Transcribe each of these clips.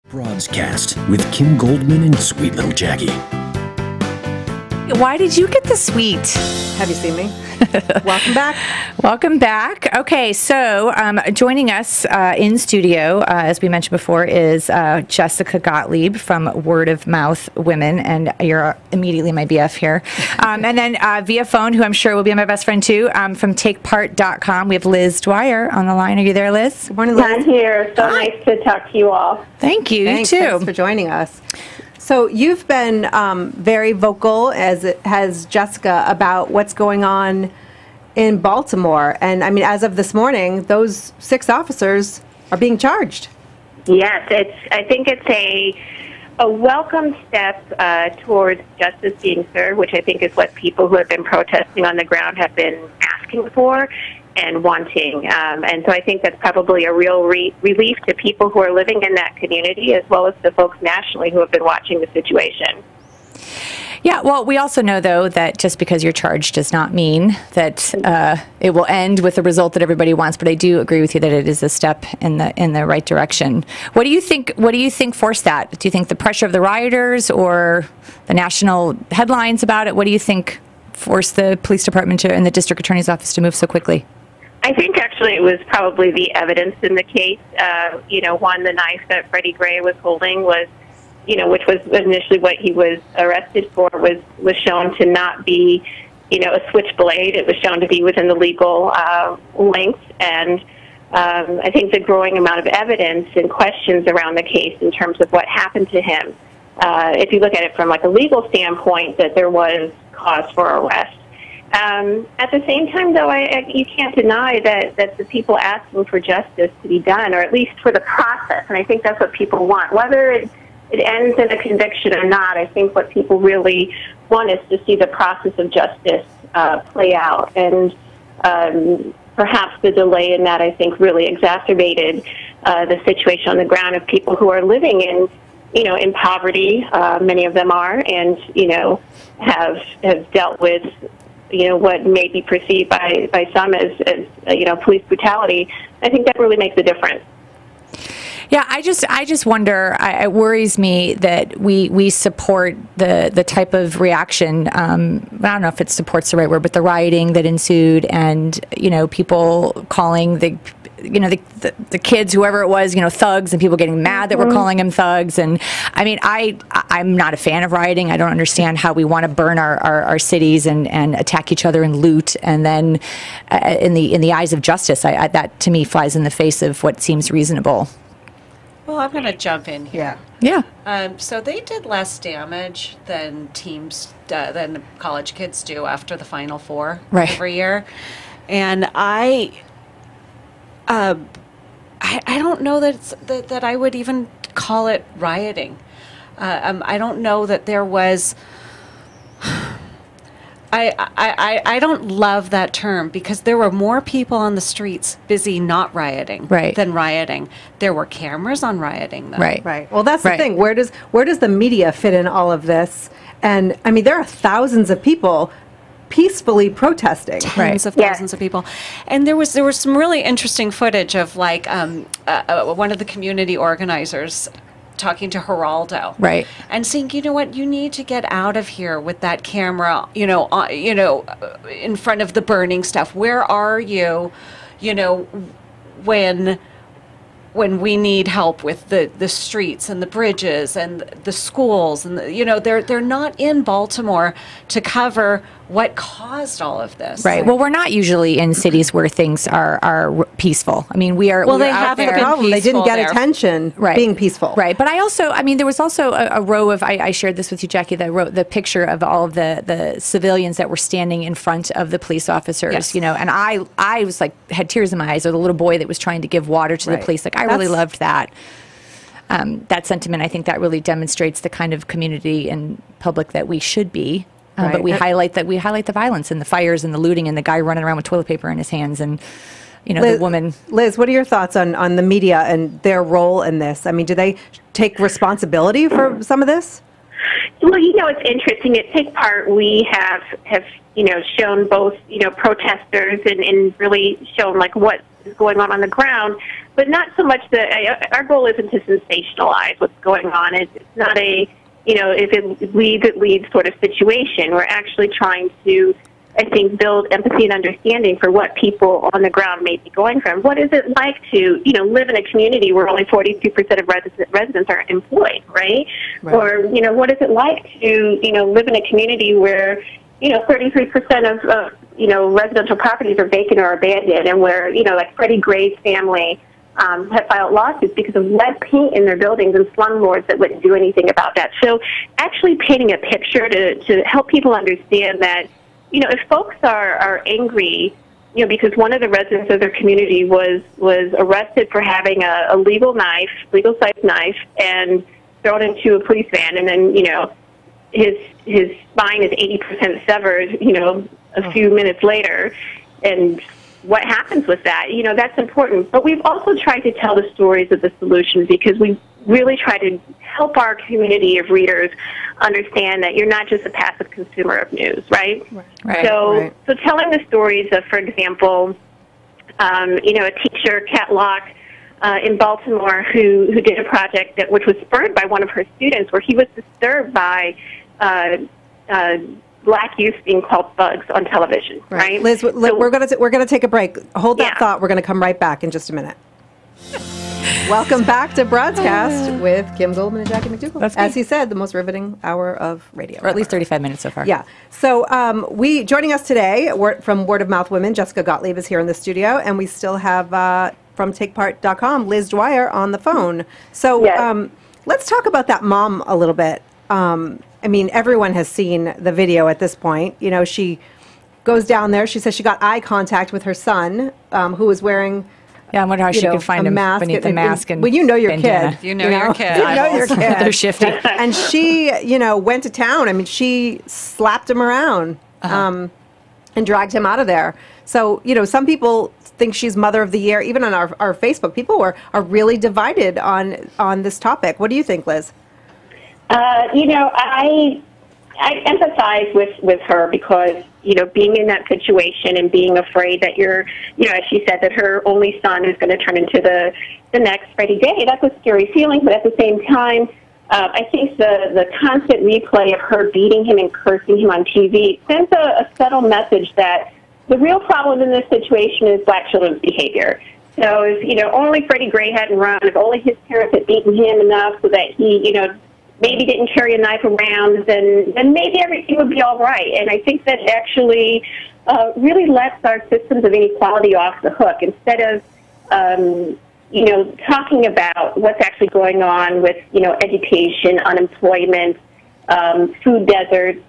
Broadscast with Kim Goldman and Sweet Little Jackie. Why did you get the sweet? Have you seen me? Welcome back. Welcome back. Okay, so joining us in studio, as we mentioned before, is Jessica Gottlieb from Word of Mouth Women, and you're immediately my BF here. And then via phone, who I'm sure will be my best friend too, from TakePart.com, we have Liz Dwyer on the line. Are you there, Liz? Good morning, Liz. I'm here. So nice to talk to you all. Thank you. Thanks, you too. Thanks for joining us. So you've been very vocal, as has Jessica, about what's going on in Baltimore. And I mean, as of this morning, those 6 officers are being charged. Yes, I think it's a welcome step towards justice being served, which I think is what people who have been protesting on the ground have been asking for and wanting. And so I think that's probably a real relief to people who are living in that community, as well as the folks nationally who have been watching the situation. Yeah, well, we also know, though, that just because you're charged does not mean that it will end with the result that everybody wants. But I do agree with you that it is a step in the right direction. What do you think? What do you think forced that? Do you think the pressure of the rioters or the national headlines about it? What do you think forced the police department and the district attorney's office to move so quickly? I think actually it was probably the evidence in the case. One, the knife that Freddie Gray was holding was, which was initially what he was arrested for, was shown to not be, a switchblade. It was shown to be within the legal length. And I think the growing amount of evidence and questions around the case in terms of what happened to him, if you look at it from like a legal standpoint, that there was cause for arrest. At the same time, though, you can't deny that the people asking for justice to be done, or at least for the process, and I think that's what people want. Whether it ends in a conviction or not, I think what people really want is to see the process of justice play out. And perhaps the delay in that, I think, really exacerbated the situation on the ground of people who are living in poverty. Many of them are, and have dealt with what may be perceived by some as police brutality. I think that really makes a difference. Yeah, I just wonder. It worries me that we support the type of reaction. I don't know if it supports the right word, but the rioting that ensued, and people calling the kids, whoever it was, thugs, and people getting mad that we're calling them thugs. And I mean, I'm not a fan of rioting. I don't understand how we want to burn our cities and attack each other and loot. And then in the eyes of justice, that to me flies in the face of what seems reasonable. Well, I'm going to jump in here. Yeah. So they did less damage than than college kids do after the Final Four every year. And I don't know that I would even call it rioting. I don't know that there was. I don't love that term, because there were more people on the streets busy not rioting than rioting. There were cameras on rioting, though. Right. Well, that's the thing. Where does the media fit in all of this? And I mean, there are thousands of people peacefully protesting. Tens of thousands of people. And there was some really interesting footage of one of the community organizers talking to Geraldo, and saying, what, you need to get out of here with that camera, in front of the burning stuff. Where are you, when we need help with the streets and the bridges and the schools, and they're not in Baltimore to cover what caused all of this. Right. Well, we're not usually in cities where things are peaceful. I mean, we are. Well, we're they out haven't there. been peaceful. They didn't get there. attention being peaceful. Right. But there was also a row of, I shared this with you, Jackie, the picture of all of the civilians that were standing in front of the police officers, and I was like, had tears in my eyes, or the little boy that was trying to give water to the police. Like, I really loved that. That sentiment. I think that really demonstrates the kind of community and public that we should be. But we highlight the violence and the fires and the looting and the guy running around with toilet paper in his hands and the woman. Liz, what are your thoughts on the media and their role in this? I mean, do they take responsibility for some of this? Well, it's interesting. At Take Part, we have shown both, protesters and really shown like what is going on the ground, but not so much our goal isn't to sensationalize what's going on. It's not a, if it leads sort of situation. We're actually trying to, I think, build empathy and understanding for what people on the ground may be going through. What is it like to, live in a community where only 42% of residents are employed, right? Or, what is it like to, live in a community where, 33% of residential properties are vacant or abandoned, and where, like Freddie Gray's family have filed lawsuits because of lead paint in their buildings and slumlords that wouldn't do anything about that. So actually painting a picture to help people understand that, if folks are angry, because one of the residents of their community was arrested for having a legal-sized knife, and thrown into a police van, and then, his spine is 80% severed, a few minutes later, and what happens with that, that's important. But we've also tried to tell the stories of the solutions, because we really try to help our community of readers understand that you're not just a passive consumer of news, right? So telling the stories of, for example, a teacher, Kat Locke, in Baltimore, who did a project which was spurred by one of her students, where he was disturbed by black youth being called thugs on television, right? Liz, we're gonna take a break. Hold that thought. We're gonna come right back in just a minute. Welcome back to Broadcast with Kim Goldman and Jackie McDougall. As he said, the most riveting hour of radio. Or at least 35 minutes so far. Yeah. So joining us today from Word of Mouth Women, Jessica Gottlieb is here in the studio, and we still have from TakePart.com, Liz Dwyer on the phone. So let's talk about that mom a little bit. I mean, everyone has seen the video at this point. She goes down there. She says she got eye contact with her son, who was wearing... Yeah, I wonder how she could find him beneath the mask. Well, you know your kid. You know your kid. You know your kid. They're shifty. And she, went to town. I mean, she slapped him around and dragged him out of there. So, some people think she's Mother of the Year. Even on our Facebook, people are really divided on this topic. What do you think, Liz? I empathize with her, because, being in that situation and being afraid that as she said, that her only son is going to turn into the next Freddie Gray, that's a scary feeling. But at the same time, I think the constant replay of her beating him and cursing him on TV sends a subtle message that the real problem in this situation is black children's behavior. So if, only Freddie Gray hadn't run, if only his parents had beaten him enough so that he, maybe didn't carry a knife around, then maybe everything would be all right. And I think that actually really lets our systems of inequality off the hook, instead of, talking about what's actually going on with, education, unemployment, food deserts,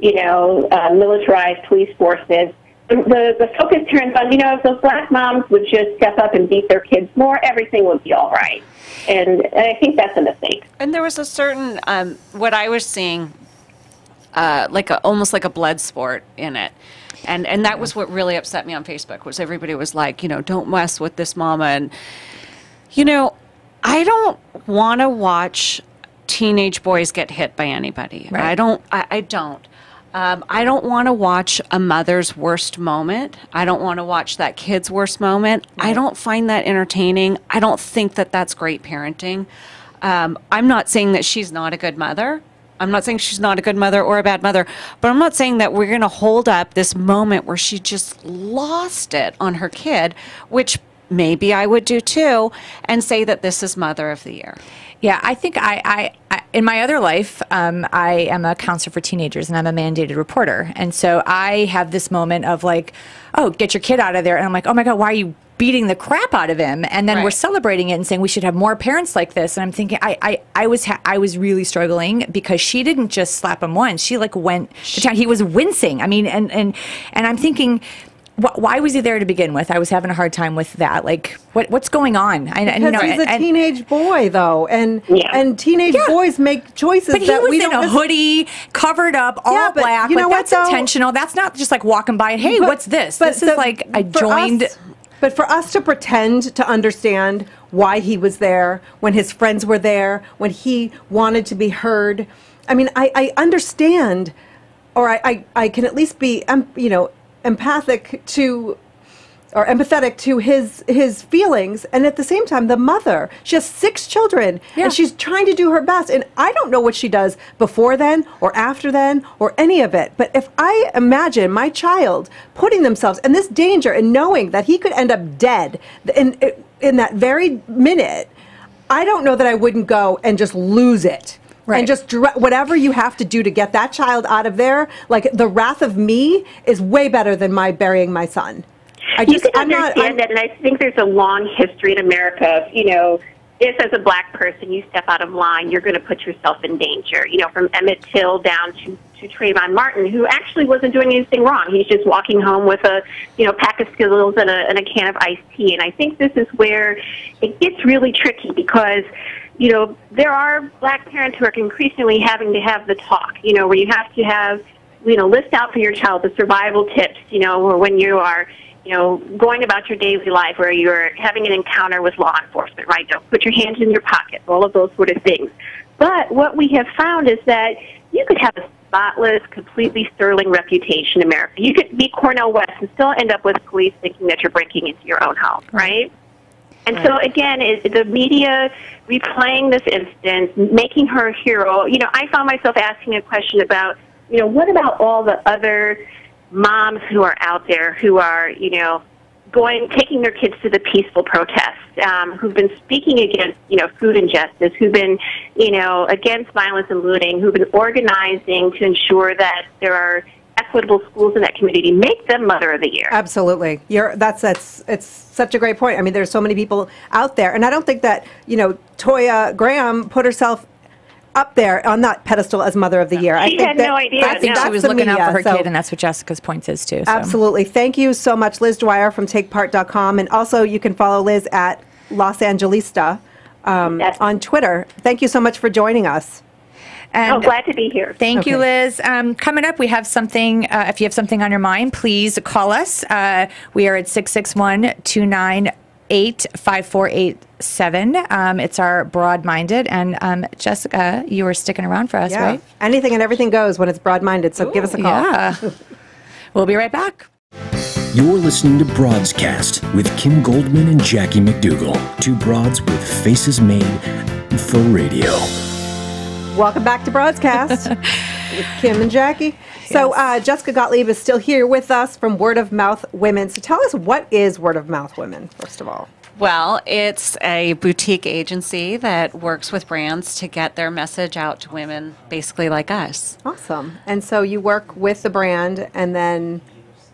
militarized police forces. The focus turns on, if those black moms would just step up and beat their kids more, everything would be all right. And I think that's a mistake. And there was a certain, what I was seeing, almost like a blood sport in it. And that was what really upset me on Facebook, was everybody was like, don't mess with this mama. And, I don't want to watch teenage boys get hit by anybody. Right. I don't. I don't want to watch a mother's worst moment. I don't want to watch that kid's worst moment. Right. I don't find that entertaining. I don't think that that's great parenting. I'm not saying that she's not a good mother. I'm not saying she's not a good mother or a bad mother, but I'm not saying that we're going to hold up this moment where she just lost it on her kid, which maybe I would do too, and say that this is Mother of the Year. Yeah, I think I in my other life, I am a counselor for teenagers, and I'm a mandated reporter. And so I have this moment of like, oh, get your kid out of there. And I'm like, oh my God, why are you beating the crap out of him? And then we're celebrating it and saying we should have more parents like this. And I'm thinking, I was really struggling because she didn't just slap him once. She like went to town. He was wincing. I mean, and I'm thinking, why was he there to begin with? I was having a hard time with that. Like, what's going on? Because he's a teenage boy, though, and teenage boys make choices. But he was in a hoodie, covered up, all black. You know that's intentional. That's not just like walking by and hey, what's this? This is like I joined. But for us to pretend to understand why he was there, when his friends were there, when he wanted to be heard, I mean, I understand, or I can at least be, empathic to, or empathetic to his feelings, and at the same time, the mother, she has 6 children, and she's trying to do her best, and I don't know what she does before then, or after then, or any of it, but if I imagine my child putting themselves in this danger and knowing that he could end up dead in that very minute, I don't know that I wouldn't go and just lose it. Right. And just whatever you have to do to get that child out of there, like the wrath of me is way better than my burying my son. You can understand that, and I think there's a long history in America of, if as a black person you step out of line, you're going to put yourself in danger. From Emmett Till down to Trayvon Martin, who actually wasn't doing anything wrong. He's just walking home with a, pack of Skittles and a can of iced tea. And I think this is where it gets really tricky because, there are black parents who are increasingly having to have the talk, where you have to have, list out for your child the survival tips, or when you are, going about your daily life where you're having an encounter with law enforcement, right? Don't put your hands in your pockets, all of those sort of things. But what we have found is that you could have a spotless, completely sterling reputation in America. You could be Cornel West and still end up with police thinking that you're breaking into your own home, right? And so, again, the media replaying this instance, making her a hero, I found myself asking a question about, what about all the other moms who are out there who are, taking their kids to the peaceful protests, who've been speaking against, food injustice, who've been, against violence and looting, who've been organizing to ensure that there are equitable schools in that community. Make them Mother of the Year. Absolutely. It's such a great point. I mean, there's so many people out there, and I don't think that, Toya Graham put herself up there on that pedestal as Mother of the Year. She had no idea. I think she was looking out for her kid, and that's what Jessica's point is, too. So. Absolutely. Thank you so much, Liz Dwyer from TakePart.com, and also you can follow Liz at Los Angelista on Twitter. Thank you so much for joining us. And glad to be here. Thank you, Liz. Coming up, we have something. If you have something on your mind, please call us. We are at 661-298-5487. It's our Broad-Minded. And Jessica, you were sticking around for us, right? Anything and everything goes when it's broad-minded, so give us a call. Yeah. We'll be right back. You're listening to Broadscast with Kim Goldman and Jackie McDougall. 2 broads with faces made for radio. Welcome back to Broadcast with Kim and Jackie. Yes. So Jessica Gottlieb is still here with us from Word of Mouth Women. So tell us, what is Word of Mouth Women, first of all? Well, it's a boutique agency that works with brands to get their message out to women, basically like us. Awesome. And so you work with the brand and then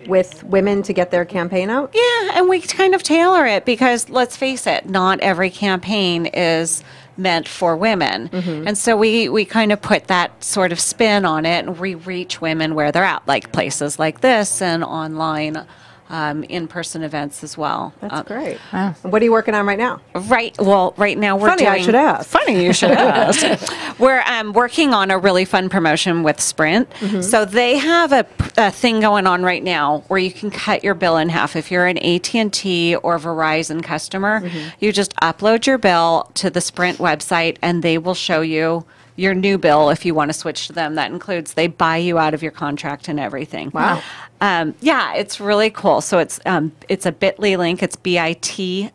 with women to get their campaign out? Yeah, and we kind of tailor it because, let's face it, not every campaign is meant for women. Mm-hmm. And so we kind of put that sort of spin on it, and we reach women where they're at, like places like this and online in-person events as well. That's great. Wow. What are you working on right now? Right now we're Funny, I should ask. Funny you should ask. We're working on a really fun promotion with Sprint. Mm-hmm. So they have a thing going on right now where you can cut your bill in half. If you're an AT&T or Verizon customer, mm-hmm. you just upload your bill to the Sprint website and they will show you your new bill if you want to switch to them. That includes they buy you out of your contract and everything. Wow. Yeah, it's really cool. So it's a bit.ly link. It's bit.ly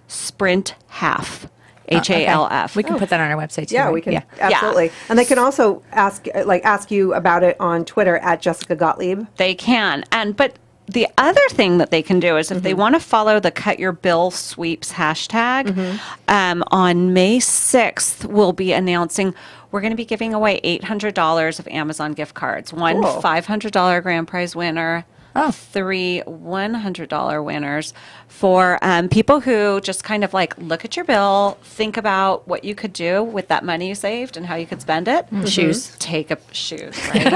/sprint half. HALF. We can put that on our website too. Yeah, right? we can. Absolutely. Yeah. And they can also ask you about it on Twitter at Jessica Gottlieb. They can. But the other thing that they can do is if they want to follow the Cut Your Bill Sweeps hashtag, on May 6th, we'll be announcing we're going to be giving away $800 of Amazon gift cards. One $500 grand prize winner, 3 $100 winners for people who just kind of look at your bill, think about what you could do with that money you saved and how you could spend it. Mm-hmm. Shoes. Shoes, right?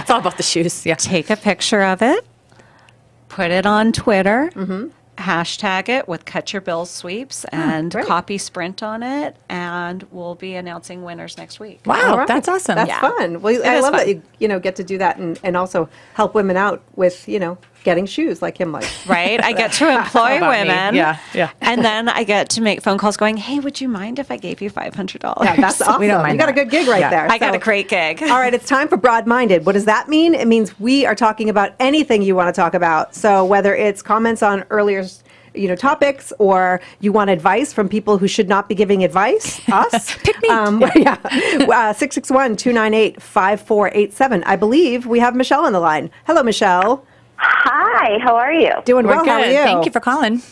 It's all about the shoes, yeah. Take a picture of it. Put it on Twitter, hashtag it with Cut Your Bill Sweeps, and copy Sprint on it, and we'll be announcing winners next week. Wow, that's awesome. That's fun. Well, I love that you get to do that and also help women out with, getting shoes like him likes. Right? I get to employ women. Yeah. And then I get to make phone calls going, hey, would you mind if I gave you $500? Yeah, that's awesome. We don't mind you got a good gig right there. I got a great gig. All right, it's time for Broad-Minded. What does that mean? It means we are talking about anything you want to talk about. So whether it's comments on earlier topics, or you want advice from people who should not be giving advice, us. Pick me. 661-298-5487. I believe we have Michelle on the line. Hello, Michelle. Hi, how are you? Doing We're well. good. How are you? Thank you for calling.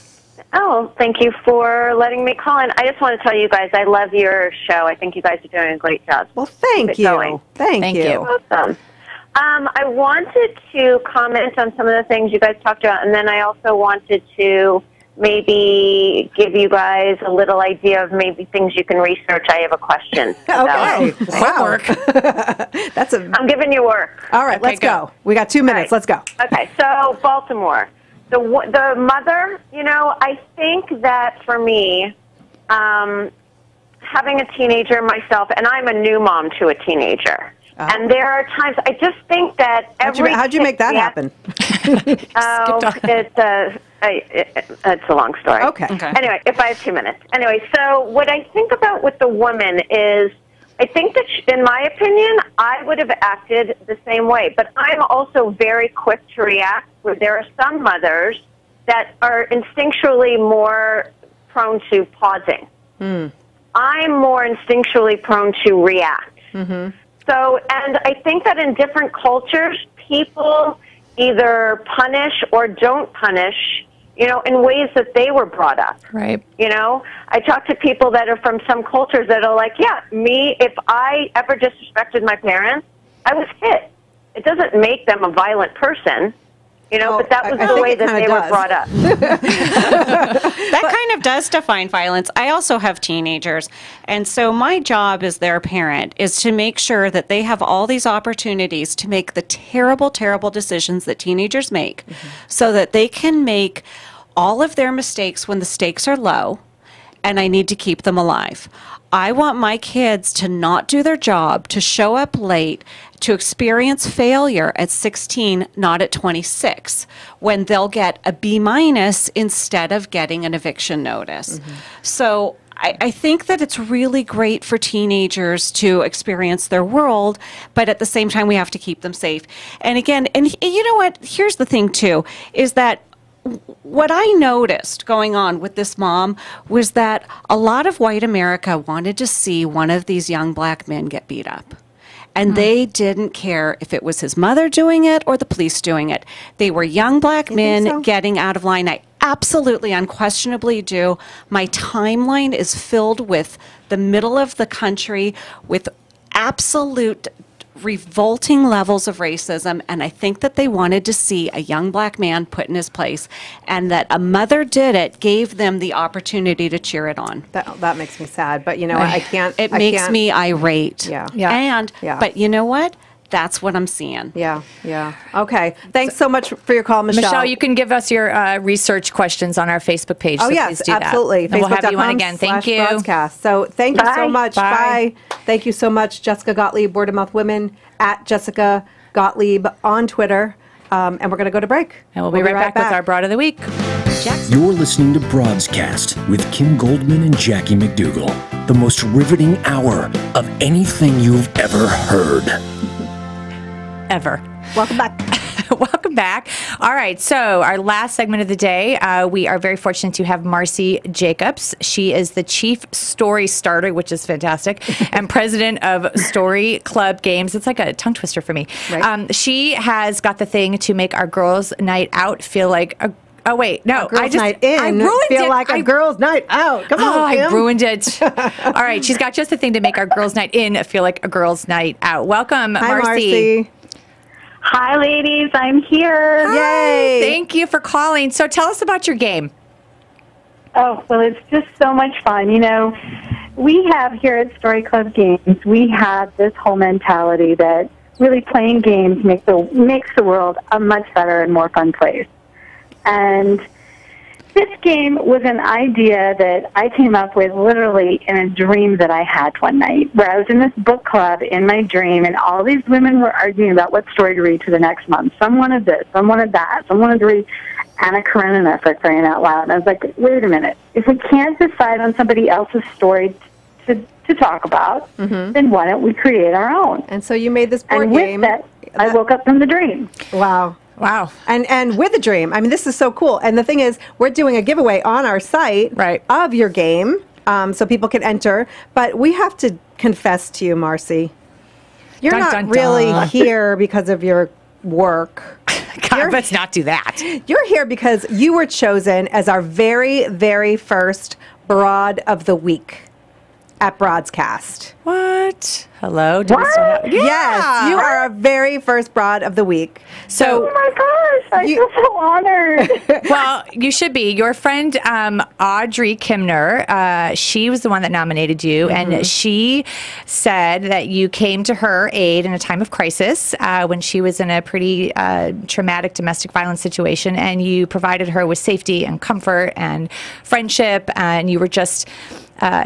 Oh, thank you for letting me call in. I just want to tell you guys I love your show. I think you guys are doing a great job. Well, thank you. Going. Thank you. Awesome. I wanted to comment on some of the things you guys talked about, and then I also wanted to maybe give you guys a little idea of maybe things you can research. I have a question. Okay. Wow. I'm giving you work. All right, let's go. We got 2 minutes. Right. Let's go. Okay, so Baltimore. The mother, I think that for me, having a teenager myself, and I'm a new mom to a teenager, and there are times I just think that how'd you make that happen? It's a long story. Okay. Anyway, if I have 2 minutes. Anyway, so what I think about with the woman is, I think that, in my opinion, I would have acted the same way. But I'm also very quick to react, where there are some mothers that are instinctually more prone to pausing. I'm more instinctually prone to react. So, and I think that in different cultures, people either punish or don't punish, in ways that they were brought up. Right. I talk to people that are from some cultures that are like, if I ever disrespected my parents, I was hit. It doesn't make them a violent person, but that was the way that they were brought up. That kind of does define violence. I also have teenagers, and so my job as their parent is to make sure that they have all these opportunities to make the terrible, terrible decisions that teenagers make, so that they can make all of their mistakes when the stakes are low, and I need to keep them alive. I want my kids to not do their job, to show up late, to experience failure at 16, not at 26, when they'll get a B- instead of getting an eviction notice. So I think that it's really great for teenagers to experience their world, but at the same time, we have to keep them safe. And again, and you know what? Here's the thing, too, is that what I noticed going on with this mom was that a lot of white America wanted to see one of these young black men get beat up. And they didn't care if it was his mother doing it or the police doing it. They were young black men getting out of line. I absolutely, unquestionably do. My timeline is filled with the middle of the country with absolute revolting levels of racism, and I think that they wanted to see a young black man put in his place, and that a mother did it, gave them the opportunity to cheer it on. That makes me sad, but I can't. It makes me irate. Yeah. But you know what? That's what I'm seeing. Yeah. Okay. Thanks so much for your call, Michelle. Michelle, you can give us your research questions on our Facebook page. Oh, so yes, please do absolutely. That. And we'll have you on again. Thank you. Broadcast. So thank you so much. Bye. Thank you so much, Jessica Gottlieb, Word of Mouth Women, at Jessica Gottlieb on Twitter. And we're going to go to break. And we'll be right back with our Broad of the Week. You're listening to Broadscast with Kim Goldman and Jackie McDougall. The most riveting hour of anything you've ever heard. Ever. Welcome back. Welcome back. All right. So our last segment of the day, we are very fortunate to have Marcy Jacobs. She is the chief story starter, which is fantastic, and president of Story Club Games. It's like a tongue twister for me. Right. She has got the thing to make our girls' night out feel like a Oh, wait, no. I ruined it. Like a girls' night out. Come on, Kim. I ruined it. All right, she's got just the thing to make our girls' night in feel like a girls' night out. Welcome, Hi, Marcy. Hi, ladies. I'm here. Hi. Yay. Thank you for calling. So tell us about your game. Oh, well, it's just so much fun. We have here at Story Club Games, we have this whole mentality that really playing games makes the world a much better and more fun place. And This game was an idea that I came up with literally in a dream that I had one night, where I was in this book club in my dream, and all these women were arguing about what story to read for the next month. Some wanted this, some wanted that, some wanted to read Anna Karenina, for crying out loud. And I was like, wait a minute. If we can't decide on somebody else's story to talk about, then why don't we create our own? And so you made this board game. And with that, I woke up from the dream. Wow. Wow. And with a dream. I mean, this is so cool. And the thing is, we're doing a giveaway on our site of your game, so people can enter. But we have to confess to you, Marcy, you're not really here because of your work. God, let's not do that. You're here because you were chosen as our very, very first Broad of the Week at Broadscast. What? Hello? What? Yes, you are our very first Broad of the Week. So, oh my gosh, I feel so honored. Well, you should be. Your friend Audrey Kimner, she was the one that nominated you, and she said that you came to her aid in a time of crisis when she was in a pretty traumatic domestic violence situation, and you provided her with safety and comfort and friendship, and you were just...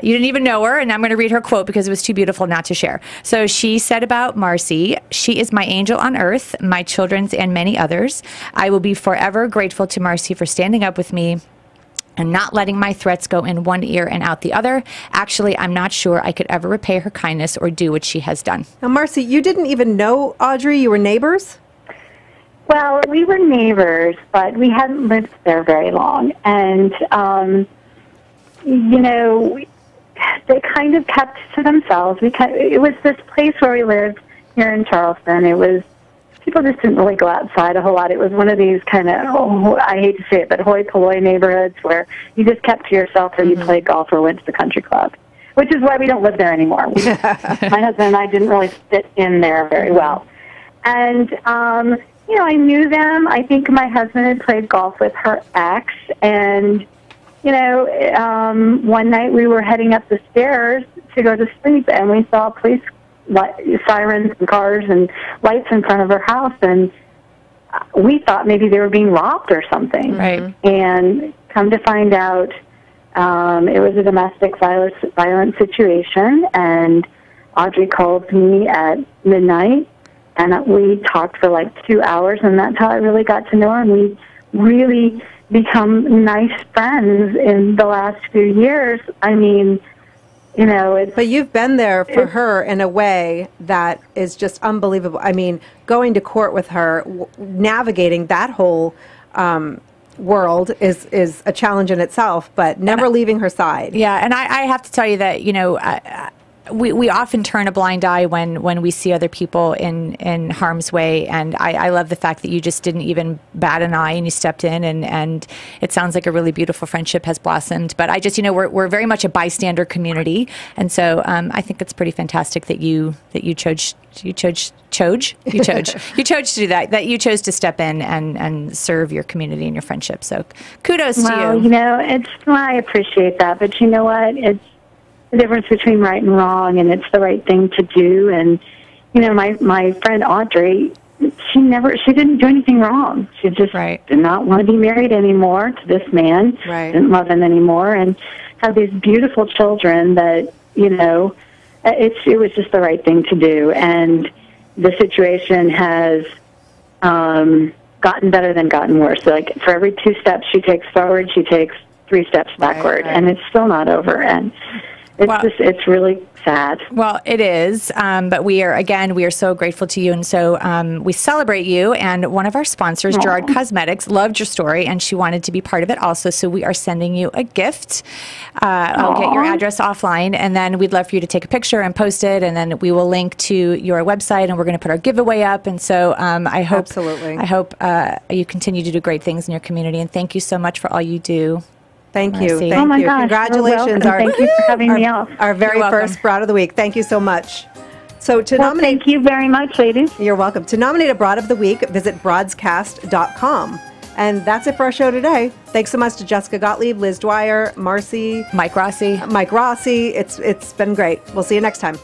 you didn't even know her, and I'm going to read her quote because it was too beautiful not to share. So she said about Marcy, "She is my angel on earth, my children's and many others. I will be forever grateful to Marcy for standing up with me and not letting my threats go in one ear and out the other. Actually, I'm not sure I could ever repay her kindness or do what she has done." Now, Marcy, you didn't even know Audrey? You were neighbors? Well, we were neighbors, but we hadn't lived there very long. And... you know, they kind of kept to themselves. It was this place where we lived here in Charleston. It was, people just didn't really go outside a whole lot. It was one of these kind of, I hate to say it, but hoi polloi neighborhoods where you just kept to yourself and you played golf or went to the country club, which is why we don't live there anymore. My husband and I didn't really fit in there very well. And, you know, I knew them. I think my husband had played golf with her ex, and you know, one night we were heading up the stairs to go to sleep, and we saw police sirens and cars and lights in front of her house, and we thought maybe they were being robbed or something. Right. And come to find out, it was a domestic violence situation, and Audrey called me at midnight, and we talked for like 2 hours, and that's how I really got to know her, and we really become nice friends in the last few years. I mean, you know, but you've been there for her in a way that is just unbelievable. I mean, going to court with her, navigating that whole world is a challenge in itself, but never leaving her side. Yeah, and I have to tell you that, you know, we often turn a blind eye when we see other people in harm's way, and I love the fact that you just didn't even bat an eye and you stepped in, and it sounds like a really beautiful friendship has blossomed. But I just, you know, we're very much a bystander community, and so I think it's pretty fantastic that you chose to do that you chose to step in and serve your community and your friendship. So kudos to you. Well, you know, I appreciate that, but you know what? It's the difference between right and wrong, and it's the right thing to do. And you know, my friend Audrey, she didn't do anything wrong. She just did not want to be married anymore to this man. Didn't love him anymore, and had these beautiful children that, you know, it was just the right thing to do. And the situation has gotten better than gotten worse. So, like, for every 2 steps she takes forward, she takes 3 steps backward, and it's still not over. And it's really sad. Well, it is, but we are so grateful to you, and so we celebrate you. And one of our sponsors, Gerard Cosmetics, loved your story, and she wanted to be part of it also. So we are sending you a gift. I'll get your address offline, and then we'd love for you to take a picture and post it, and then we will link to your website, and we're going to put our giveaway up. And so I hope you continue to do great things in your community, and thank you so much for all you do. Thank you. Thank you. Gosh, congratulations. Thank you for having me on. Our very first Broad of the Week. Thank you so much. So thank you very much, ladies. You're welcome. To nominate a Broad of the Week, visit broadscast.com. And that's it for our show today. Thanks so much to Jessica Gottlieb, Liz Dwyer, Marcy, Mike Rossi. It's been great. We'll see you next time.